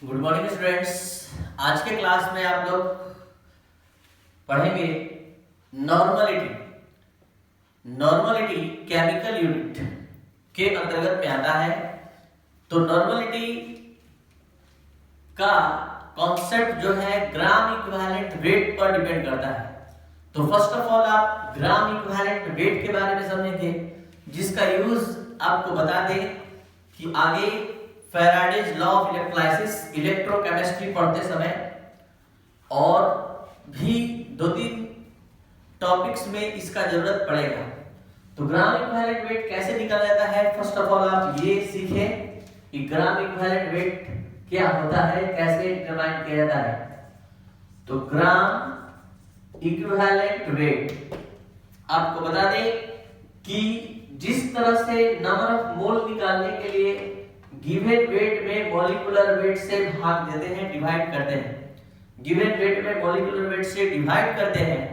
Good morning students. आज के class में आप लोग पढ़ेंगे नॉर्मलिटी। नॉर्मलिटी केमिकल यूनिट के अंतर्गत में आता है। तो नॉर्मलिटी का कॉन्सेप्ट जो है ग्राम इक्विवेलेंट वेट पर डिपेंड करता है। तो फर्स्ट ऑफ ऑल आप ग्राम इक्विवेलेंट वेट के बारे में समझेंगे, जिसका यूज आपको बता दें कि आगे Faraday's law of electrolysis electrochemistry पढ़ते समय और भी 2-3 टॉपिक्स में इसका जरूरत पड़ेगा। तो ग्राम इक्विवेलेंट वेट कैसे निकाला जाता है, फर्स्ट ऑफ ऑल आप ये सीखें कि ग्राम इक्विवेलेंट वेट क्या होता है, कैसे डिटरमाइन किया जाता है। तो ग्राम इक्विवेलेंट वेट आपको बता दें कि जिस तरह से नंबर ऑफ मोल निकालने के लिए गिवन वेट में मॉलिक्यूलर वेट से भाग देते हैं, डिवाइड करते हैं। गिवन वेट में मॉलिक्यूलर वेट से डिवाइड करते हैं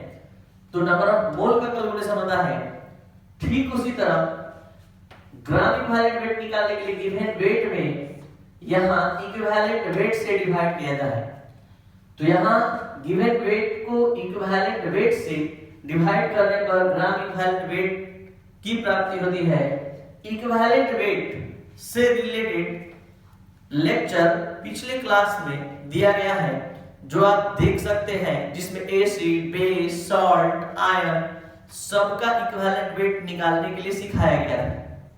तो नंबर ऑफ मोल का कैलकुलेशन होता है। ठीक उसी तरह ग्राम इक्विवेलेंट वेट निकालने के लिए गिवन वेट में यहां इक्विवेलेंट वेट से डिवाइड किया जाता है। तो यहां गिवन वेट को इक्विवेलेंट वेट से डिवाइड करने पर ग्राम इक्विवेलेंट वेट की प्राप्ति होती है। इक्विवेलेंट वेट से रिलेटेड लेक्चर पिछले क्लास में दिया गया है, जो आप देख सकते हैं, जिसमें एसिड, बेस, सॉल्ट, आयरन सबका इक्विवेलेंट वेट निकालने के लिए सिखाया गया है।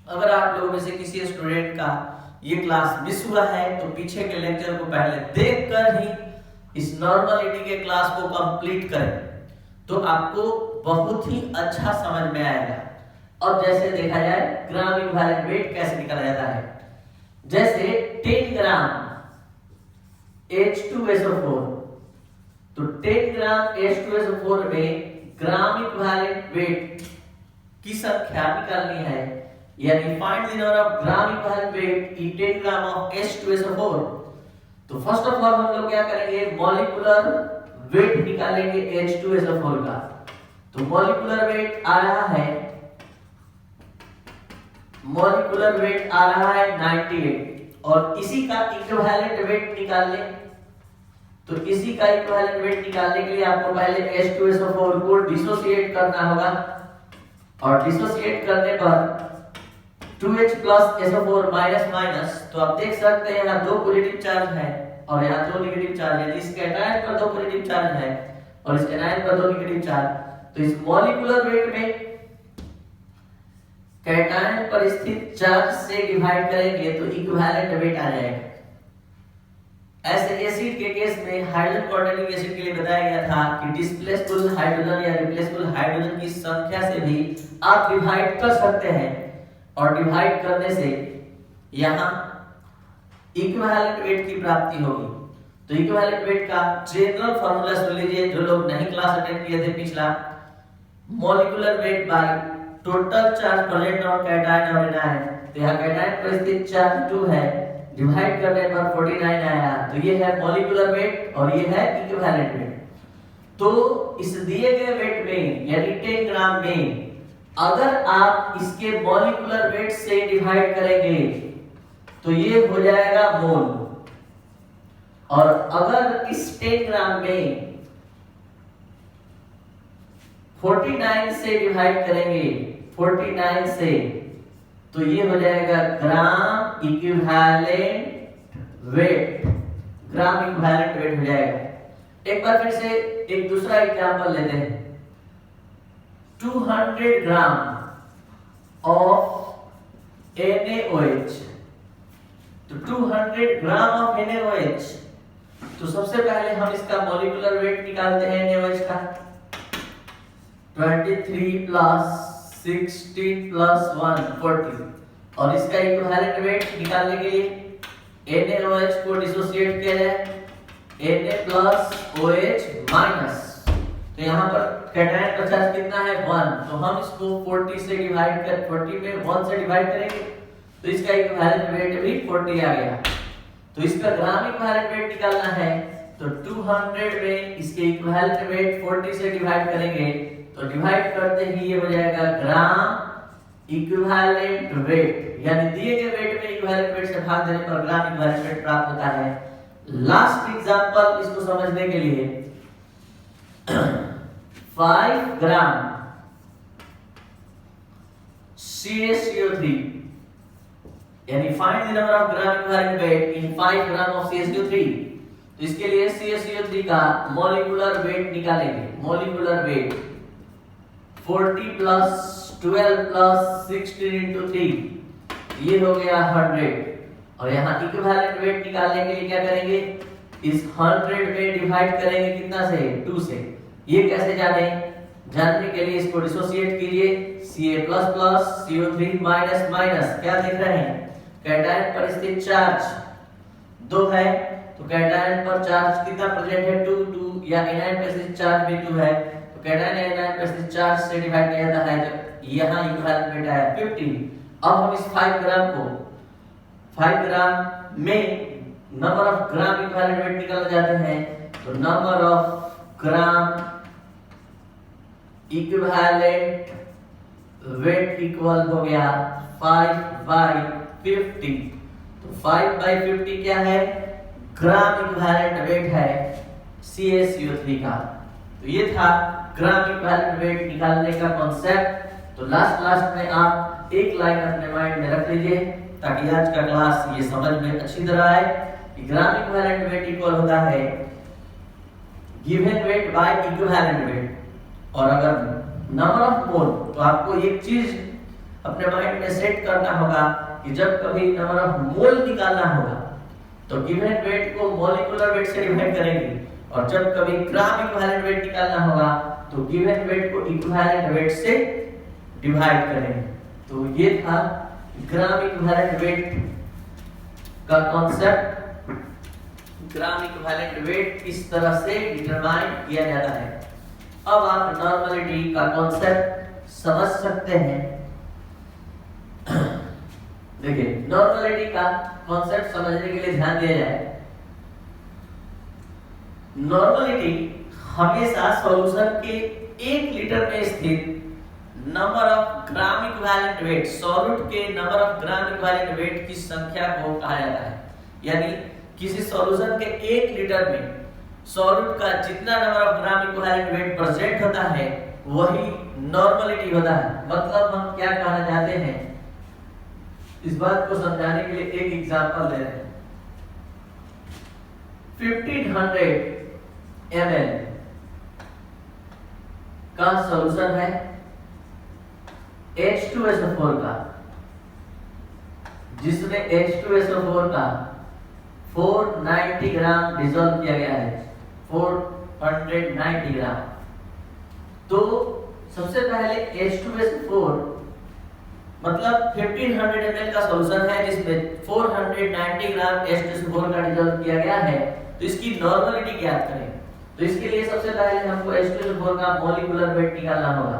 अगर आप लोगों में से किसी स्टूडेंट का ये क्लास मिस हुआ है तो पीछे के लेक्चर को पहले देखकर ही इस नॉर्मलिटी के क्लास को कंप्लीट करें, तो आपको बहुत ही अच्छा समझ में आएगा। अब जैसे देखा जाए ग्राम इक्विवेलेंट वेट कैसे निकाला जाता है। जैसे 10 ग्राम H2SO4, तो 10 ग्राम H2SO4 में ग्राम इक्विवेलेंट वेट की संख्या निकालनी है, यानी find the number of gram equivalent wait in 10 gram of H2SO4। तो फर्स्ट ऑफ ऑल हम लोग क्या करेंगे, मॉलिक्यूलर वेट निकालेंगे H2SO4 का। तो मॉलिक्यूलर वेट आ रहा है, मॉलिक्यूलर वेट आ रहा है 98, और इसी का इक्विवेलेंट वेट निकाल लें। तो इसी का इक्विवेलेंट वेट निकालने के लिए आपको पहले H2SO4 को डिसोसिएट करना होगा, और डिसोसिएट करने पर 2H plus SO4 minus minus, तो आप देख सकते हैं यहाँ 2 पॉजिटिव चार्ज है और यहाँ 2 नेगेटिव चार्ज है। इस कैटायन पर 2 पॉजिटिव चार्ज है और इस एनायन पर 2 नेगेटिव चार्ज। तो इस मॉलिक्यूलर वेट में कैटायन पर स्थित चार्ज से डिवाइड करेंगे तो इक्विवेलेंट वेट आ जाएगा। ऐसे एसिड के केस में हाइड्रोजन कोऑर्डिनेटिंग एसिड के लिए बताया गया था कि डिस्प्लेसेबल हाइड्रोजन या रिप्लेसेबल हाइड्रोजन की संख्या से भी आप डिवाइड कर सकते हैं, और डिवाइड करने से यहां इक्विवेलेंट वेट की प्राप्ति होगी। तो इक्विवेलेंट वेट का जनरल फार्मूला सुन लीजिए, जो लोग नहीं क्लास अटेंड किए थे पिछला। Molecular weight by total charge present on cation और एनायन। तो यहाँ कैटायन पर स्थित चार्ज 2 है, डिवाइड करने पर 49 आया। तो ये है मॉलिक्यूलर वेट और ये है इक्विवेलेंट वेट। तो इस दिए गए वेट में यानी 10 ग्राम में अगर आप इसके मॉलिक्यूलर वेट से डिवाइड करेंगे तो ये हो जाएगा मोल, और अगर इस 10 ग्राम में 49 से डिवाइड करेंगे, 49 से, तो ये हो जाएगा ग्राम इक्विवेलेंट वेट। ग्राम इक्विवेलेंट वेट हो जाएगा। एक बार फिर से एक दूसरा एग्जांपल लेते हैं। 200 ग्राम ऑफ NaOH। तो 200 ग्राम ऑफ NaOH, तो सबसे पहले हम इसका मॉलिक्यूलर वेट निकालते हैं NaOH का। 23 प्लस 16 प्लस 1 40, और इसका इक्विवेलेंट वेट निकालने के लिए NaOH को डिसोसिएट किया जाए, Na प्लस OH माइनस। तो यहाँ पर कैटायन का चार्ज कितना है 1, तो हम इसको 40 से डिवाइड कर 40 में 1 से डिवाइड करेंगे तो इसका इक्विवेलेंट वेट भी 40 आ गया। तो इसका ग्राम इक्विवेलेंट वेट निकालना है, तो 200 में इसके इक्विवेलेंट वेट 40 से डिवाइड करेंगे तो डिवाइड करते ही ये हो जाएगा ग्राम इक्विवेलेंट वेट। यानी दिए गए वेट में इक्विवेलेंट वेट से भाग देने पर ग्राम इक्विवेलेंट वेट प्राप्त होता है। लास्ट एग्जांपल इसको समझने के लिए 5 ग्राम CaCO3 यानी find the number of gram equivalent wait in 5 gram of CaCO3। तो इसके लिए CaCO3 का मॉलिक्यूलर वेट निकालेंगे। Molecular weight 40 plus 12 plus 16 into 3 ये हो गया 100। और यहाँ इक्विवेलेंट वेट निकालने के लिए क्या करेंगे, इस 100 में डिवाइड करेंगे कितना से, 2 से। ये कैसे जानने के लिए इसको डिसोसिएट कीजिए। Ca++ CO3 माइनस माइनस क्या देख रहे हैं, कैटायन पर स्थित चार्ज 2 है, तो कैटायन पर चार्ज कितना प्रेजेंट है, 2 या एनायन पर स्थित चार्ज भी 2 है, तो कैटायन एनायन पर स्थित चार्ज से डिवाइड किया जाता है, तो यहाँ इक्विवेलेंट वेट आया 50। अब हम इस 5 ग्राम को 5 ग्राम में number of gram equivalent wait निकालना चाहते हैं, तो number of gram equivalent weight equal हो गया 5/50। तो 5/50 क्या है, ग्राम इक्विवेलेंट वेट है CaCO3 का। तो ये था ग्राम इक्विवेलेंट वेट निकालने का कॉन्सेप्ट। तो लास्ट में आप एक लाइन अपने माइंड में रख लीजिए ताकि आज का क्लास ये समझ में अच्छी तरह आए कि ग्राम इक्विवेलेंट वेट इक्वल होता है given weight by equivalent weight. और अगर नंबर ऑफ मोल, तो आपको एक चीज अपने माइंड में सेट करना होगा कि जब कभी नंबर ऑफ मोल निकालना होगा तो गिवन वेट को मॉलिक्यूलर वेट से डिवाइड करेंगे, और जब कभी ग्राम इक्विवेलेंट वेट निकालना होगा तो गिवन वेट को इक्विवेलेंट वेट से डिवाइड करेंगे। तो ये था ग्राम इक्विवेलेंट वेट का कॉन्सेप्ट। ग्राम इक्विवेलेंट वेट इस तरह से डिटरमाइन किया जाता है। अब आप नॉर्मलिटी का कॉन्सेप्ट समझ सकते हैं। देखिए, नॉर्मलिटी का कॉन्सेप्ट समझने के लिए ध्यान दिया जाए। नॉर्मलिटी हमेशा सॉल्यूशन के 1 लीटर में स्थित number of gram equivalent weight, solute के number of gram equivalent weight की संख्या को कहा जाता है। यानी किसी सॉल्यूशन के 1 लीटर में सॉल्यूट का जितना number of gram equivalent wait present होता है वही नॉर्मलिटी होता है। मतलब हम क्या कहना चाहते हैं, इस बात को समझाने के लिए एक एग्जांपल ले रहे हैं। 1500 ml का सॉल्यूशन है H2SO4 का, जिसमें H2SO4 का 490 ग्राम डिसॉल्व किया गया है, 490 ग्राम। तो सबसे पहले H2SO4 मतलब 1500 ml का सॉल्यूशन है जिसमें 490 ग्राम H2SO4 का डिसॉल्व किया गया है, तो इसकी नॉर्मलिटी ज्ञात करें। तो इसके लिए सबसे पहले हमको H2SO4 का मॉलिक्यूलर वेट निकालना होगा।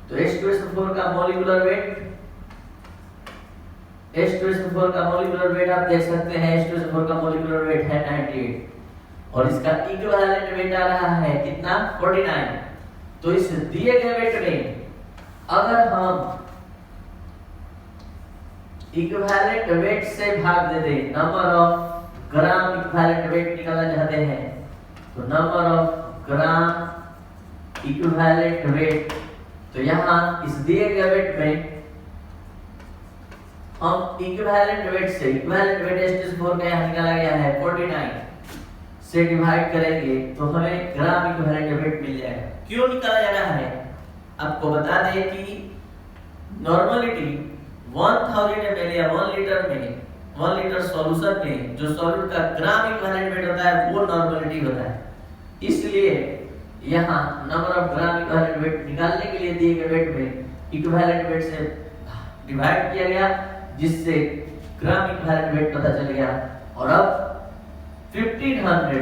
तो H2SO4 का मॉलिक्यूलर वेट आप देख सकते हैं, H2SO4 का मॉलिक्यूलर वेट है 98 और इसका इक्विवेलेंट वेट आ रहा है कितना, 49। तो इस दिए गए वेट में अगर हम इक्विवेलेंट वेट से भाग दे दें, number of gram equivalent wait निकालना चाहते हैं, तो number of gram equivalent wait, तो यहाँ इस दिए गए वेट में हम इक्विवेलेंट वेट से, इक्विवेलेंट वेट H2SO4 का यहाँ निकाला गया है 49 से डिवाइड करेंगे तो हमें ग्राम इक्विवेलेंट वेट मिल जाएगा। क्यों निकाला जा रहा है, आपको बता दें कि नॉर्मलिटी 1000 ml या 1 लीटर में, 1 लीटर सॉल्यूशन में जो सॉल्यूट का ग्राम इक्विवेलेंट वेट होता है वो नॉर्मलिटी होता है। इसलिए यहाँ number of gram equivalent wait निकालने के लिए दिए गए वेट में इक्विवेलेंट वेट से डिवाइड किया गया, जिससे ग्राम इक्विवेलेंट वेट पता चल गया। और अब 1500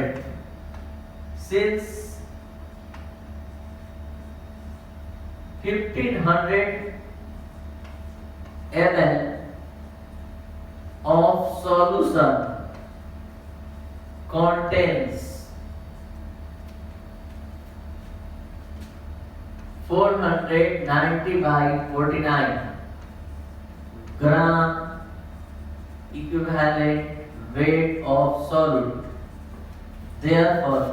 since 1500 ml of solution contains 490 by 49 gram equivalent weight of solute. Therefore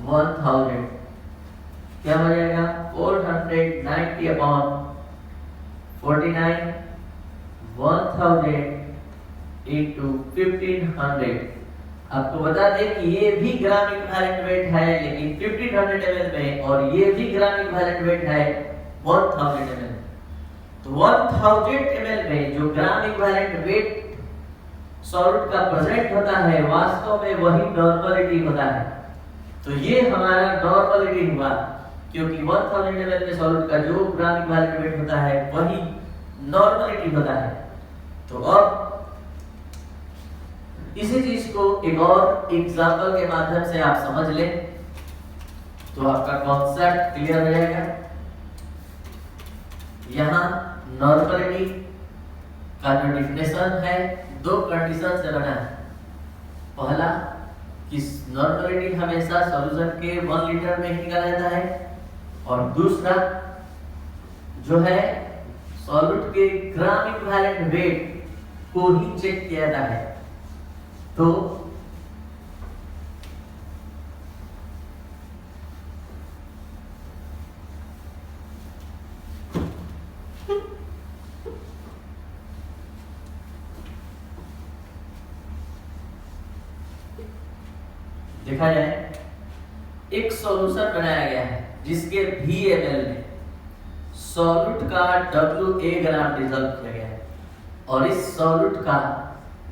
1000 क्या हो जाएगा 490 अपॉन 49 1000 into 1500। आपको बता दें कि ये भी ग्राम इक्विवेलेंट वेट है लेकिन 1500 ml में और ये भी ग्राम इक्विवेलेंट वेट है 1000 ml। तो 1000 ml में जो ग्राम इक्विवेलेंट वेट सॉल्यूट का प्रेजेंट होता है वास्तव में वही नॉर्मलिटी होता है। तो ये हमारा नॉर्मलिटी हुआ क्योंकि 1000 ml में सॉल्यूट का जो ग्राम इक्विवेलेंट वेट होता है वही नॉर्मलिटी होता है। तो अब इसी चीज को एक और एग्जांपल के माध्यम से आप समझ लें तो आपका कॉन्सेप्ट क्लियर हो जाएगा। यहाँ नॉर्मलिटी का जो डिफिनेशन है दो कंडीशन से बना है। पहला कि नॉर्मलिटी हमेशा सॉल्यूशन के 1 लीटर में ही निकला रहता है और दूसरा जो है सॉल्यूट के ग्राम इक्विवेलेंट वेट को ही चेक किया जाता है। तो देखा जाए एक सॉल्यूशन बनाया गया है जिसके VML में सॉल्यूट का WA ग्राम डिजॉल्व किया गया है और इस सॉल्यूट का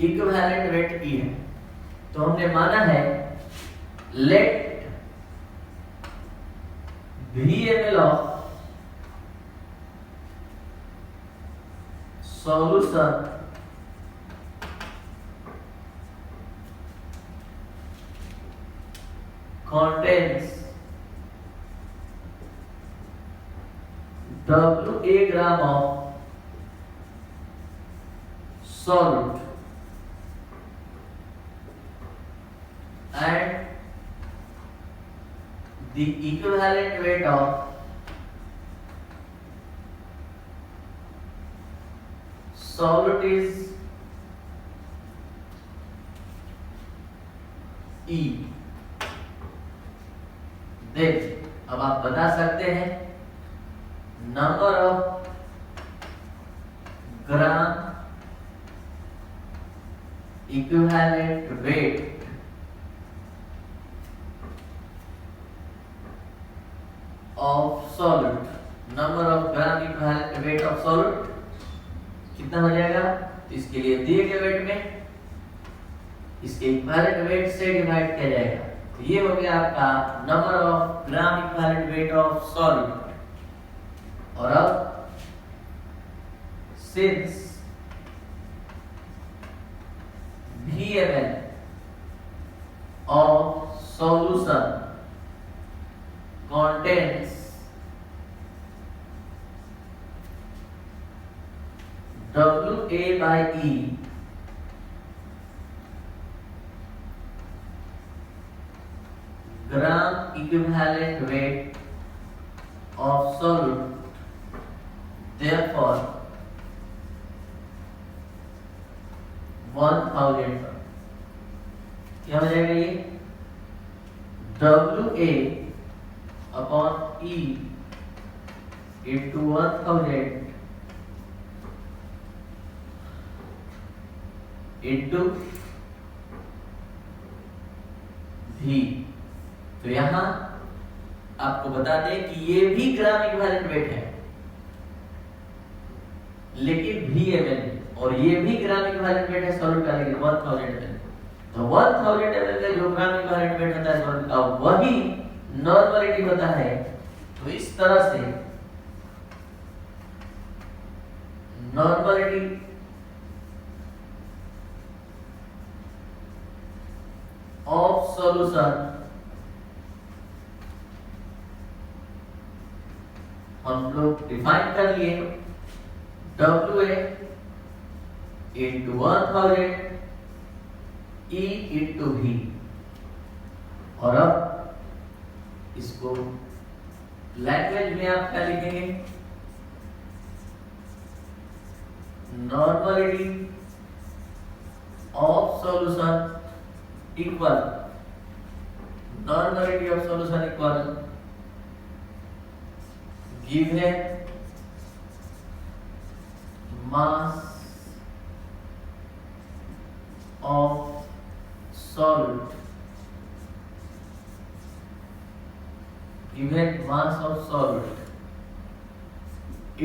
इक्विवेलेंट वेट E है। तो हमने माना है let VML of solution contains WA gram of solute and the equivalent weight of solute is E। देख अब आप बता सकते हैं number of gram equivalent weight of solute. Number of gram equivalent weight of solute कितना हो जाएगा? तो इसके लिए दिए गए वेट में इसके इक्विवेलेंट वेट से डिवाइड किया जाएगा। तो ये हो गया आपका number of gram equivalent weight of solute. और अब since VML of solution contains WA by E gram equivalent weight of solute, therefore 1000 क्या हो जाएगा ये WA upon E into 1000 into V। तो यहां आपको बता दें कि ये भी ग्राम इक्विवेलेंट वेट है लेकिन VML और ये भी ग्राम इक्विवेलेंट वेट है सॉल्यूट का लेकिन 1000 ml। तो 1000 ml का जो ग्राम इक्विवेलेंट वेट होता है सॉल्यूट का वही नॉर्मलिटी होता है। तो इस तरह से नॉर्मलिटी ऑफ सॉल्यूशन हम लोग डिफाइन कर लिए WA into 1000 E into V। और अब इसको लैंग्वेज में आप क्या लिखेंगे normality of solution equal normality of solution equal given mass of solute given mass of solute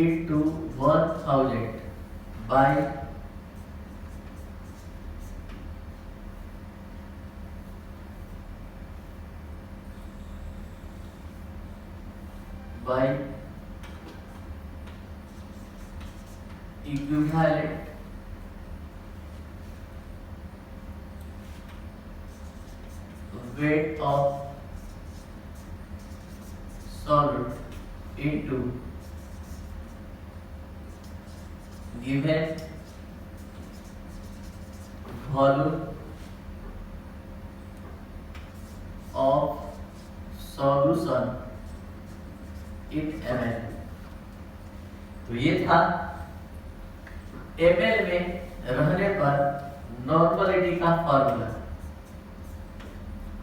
into 1000 by equivalent weight of solute into given volume of solution in ml। तो ये था ml में रहने पर नॉर्मलिटी का formula.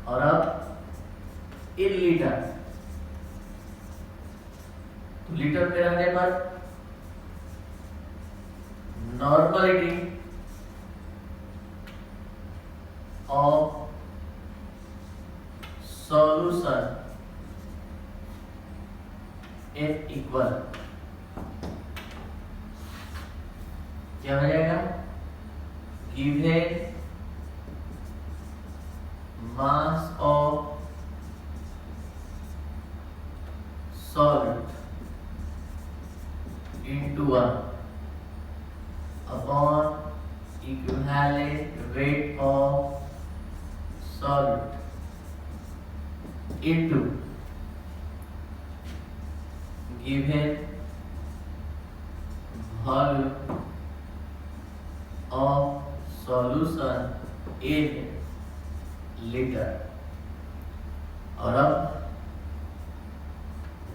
और अब in litre, तो लीटर में रहने पर normality of solution in equal क्या हो जाएगा? Given mass of solute into 1 upon equivalent weight of solute into given volume of solution in liter। और अब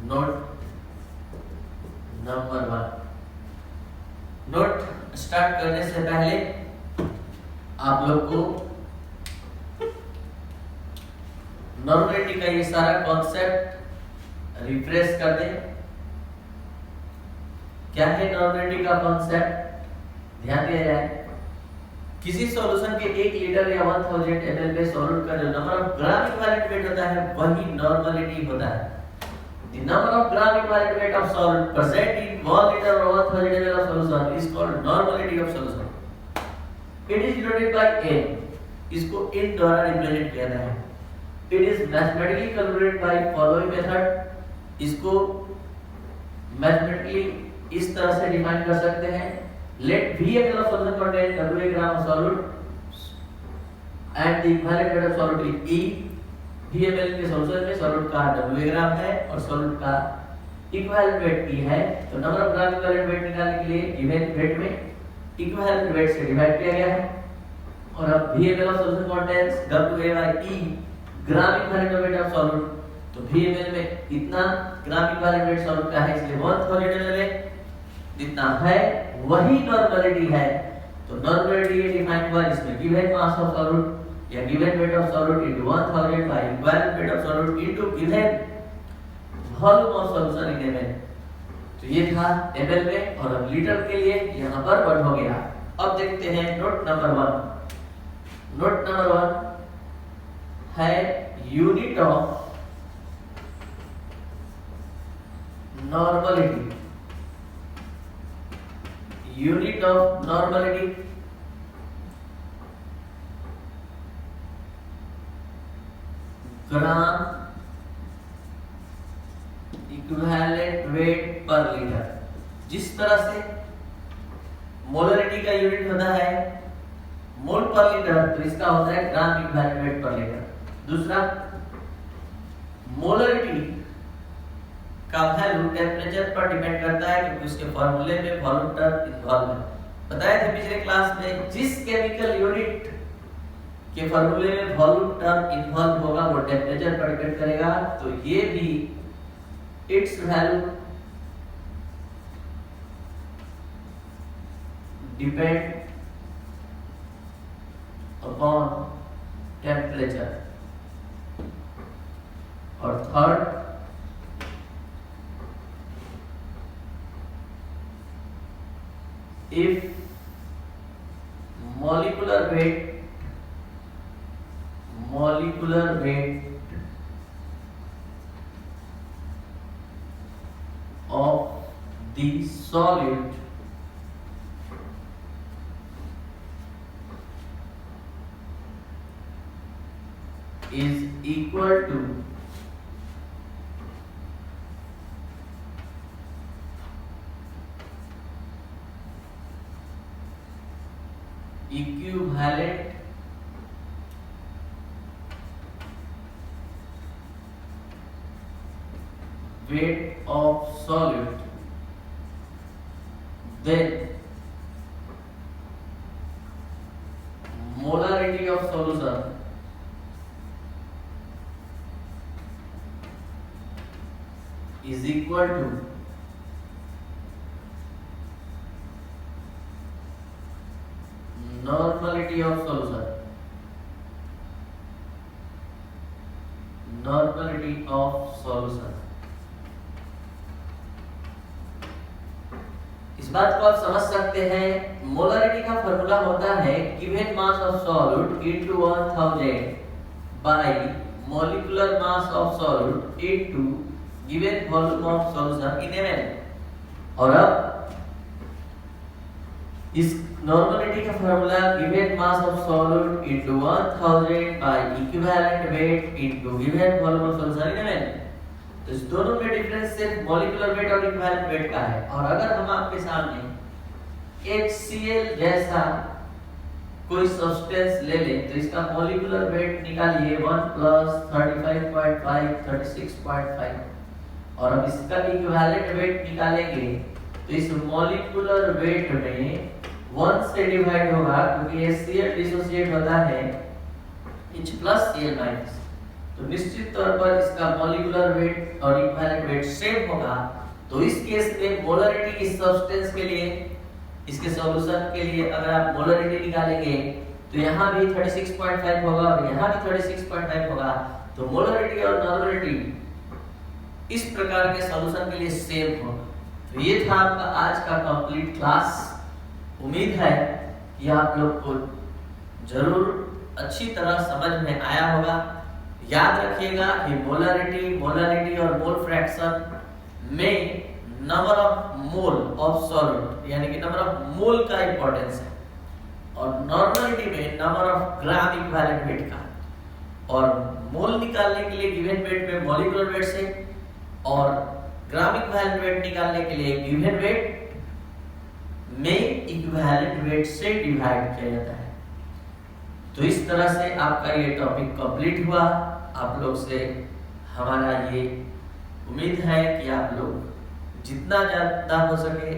नोट नंबर 1। नोट स्टार्ट करने से पहले आप लोग को नॉर्मलिटी का ये सारा कॉन्सेप्ट रिफ्रेश कर दें। क्या है नॉर्मलिटी का कॉन्सेप्ट? ध्यान दिया जाए। किसी सॉल्यूशन के 1 लीटर या 1000 ml में सॉल्यूट का जो number of gram equivalent wait होता है वही नॉर्मलिटी होता है। The number of gram equivalent weight of solute present in 1 liter or 1000 ml of solution is called normality of solution. It is denoted by n। इसको n द्वारा represent किया जाता है। It is mathematically calculated by following method। इसको mathematically इस तरह से define कर सकते हैं। Let V ml of solution contain W gram of solute and the equivalent weight of solute is E। VML के सॉल्यूशन में सॉल्यूट का W ग्राम है और सॉल्यूट का इक्विवेलेंट वेट E है। तो number of gram equivalent wait निकालने के लिए गिवन वेट में इक्विवेलेंट वेट से डिवाइड किया गया है। और अब VML of solution contains WAE gram equivalent weight of solute. तो VML में इतना ग्राम इक्विवेलेंट वेट सॉल्यूट का है, इसलिए 1000 ml में जितना है वही नॉर्मलिटी है। तो नॉर्मलिटी ये डिफाइन हुआ इसमें गिवन मास ऑफ सॉल्यूट या given weight of solute into 1000 by equivalent weight of solute into given volume of solution in ml। तो ये था ml में। और अब लीटर के लिए यहाँ पर 1 हो गया। अब देखते हैं नोट नंबर 1। नोट नंबर 1 है unit of normality. Unit of normality gram equivalent wait पर लीटर। जिस तरह से मोलरिटी का यूनिट होता है मोल पर लीटर, तो इसका होता है ग्राम इक्विवेलेंट वेट पर लीटर। दूसरा, मोलरिटी का वैल्यू टेम्परेचर पर डिपेंड करता है क्योंकि उसके फार्मूले में वॉल्यूम टर्म इन्वॉल्व है। बताया था पिछले क्लास में जिस केमिकल यूनिट के फार्मूले में वॉल्यूम टर्म इन्वॉल्व होगा वो टेम्परेचर पर डिपेंड करेगा। तो ये भी it's value depend upon temperature, और third if molecular weight of the solid is equal to equivalent weight of solid, then molarity of solution is equal to normality of solution, normality of solution। इस बात को आप समझ सकते हैं, molarity का formula होता है given mass of solid into 1000 bye molecular mass of solid into given volume of solution in ml। और अब इस नॉर्मलिटी का formula given mass of solid into 1000 by equivalent weight into given volume of solution in ml। तो इस दोनों में difference सिर्फ molecular weight और इक्विवेलेंट वेट का है। और अगर हम आपके सामने HCl जैसा कोई सब्सटेंस ले लें तो इसका मॉलिक्यूलर वेट निकालिए 1 + 35.5 36.5, और अब इसका इक्विवेलेंट वेट निकालेंगे तो इस मॉलिक्यूलर वेट में 1 से डिवाइड होगा, क्योंकि HCl डिसोसिएट होता है H + Cl-। तो निश्चित तौर पर इसका मॉलिक्यूलर वेट और इक्विवेलेंट वेट सेम होगा। तो इस केस में मोलरिटी इस सब्सटेंस के लिए, इसके सॉल्यूशन के लिए अगर आप मोलरिटी निकालेंगे तो यहाँ भी 36.5 होगा और यहाँ भी 36.5 होगा। तो मोलरिटी और नॉर्मलिटी इस प्रकार के सॉल्यूशन के लिए सेम होगा। तो ये था आपका आज का कंप्लीट क्लास। उम्मीद है कि आप लोग को जरूर अच्छी तरह समझ में आया होगा। याद रखिएगा कि मोलरिटी और मोल फ्रैक्शन में number of mole of solid यानी कि नंबर ऑफ मोल का इंपॉर्टेंस है, और नॉर्मलिटी में number of gram equivalent wait का। और मोल निकालने के लिए गिवन वेट में मॉलिक्यूलर वेट से, और ग्राम इक्विवेलेंट वेट निकालने के लिए गिवन वेट में इक्विवेलेंट वेट से डिवाइड किया जाता है। तो इस तरह से आपका ये टॉपिक कंप्लीट हुआ। आप लोग से हमारा ये उम्मीद है कि आप लोग जितना ज़्यादा हो सके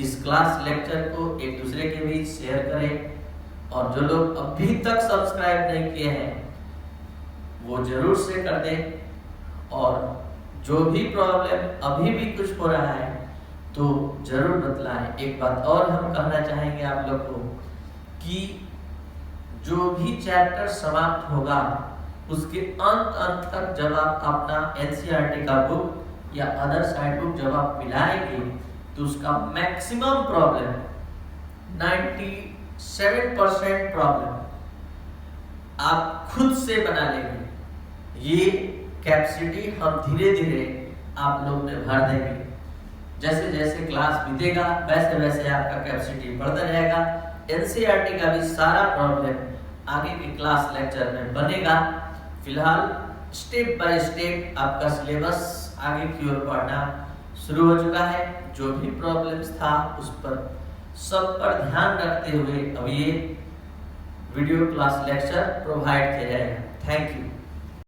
इस क्लास लेक्चर को एक दूसरे के बीच शेयर करें, और जो लोग अभी तक सब्सक्राइब नहीं किए हैं वो जरूर से कर दें। और जो भी प्रॉब्लम अभी भी कुछ हो रहा है तो जरूर बतलाएं। एक बात और हम कहना चाहेंगे आप लोग को कि जो भी चैप्टर समाप्त होगा उसके अंत तक जब आप अपना NCERT का बुक या अदर साइड बुक जब आप मिलाएंगे तो उसका मैक्सिमम प्रॉब्लम 97% प्रॉब्लम आप खुद से बना लेंगे। ये कैपेसिटी हम धीरे धीरे आप लोग में भर देंगे। जैसे जैसे क्लास बीतेगा वैसे वैसे आपका कैपेसिटी बढ़ता जाएगा। NCERT का भी सारा प्रॉब्लम आगे के क्लास लेक्चर में बनेगा। फिलहाल स्टेप बाय स्टेप आपका सिलेबस आगे की ओर बढ़ना शुरू हो चुका है। जो भी प्रॉब्लम्स था उस पर सब पर ध्यान रखते हुए अब ये वीडियो क्लास लेक्चर प्रोवाइड किया जाएगा। Thank you.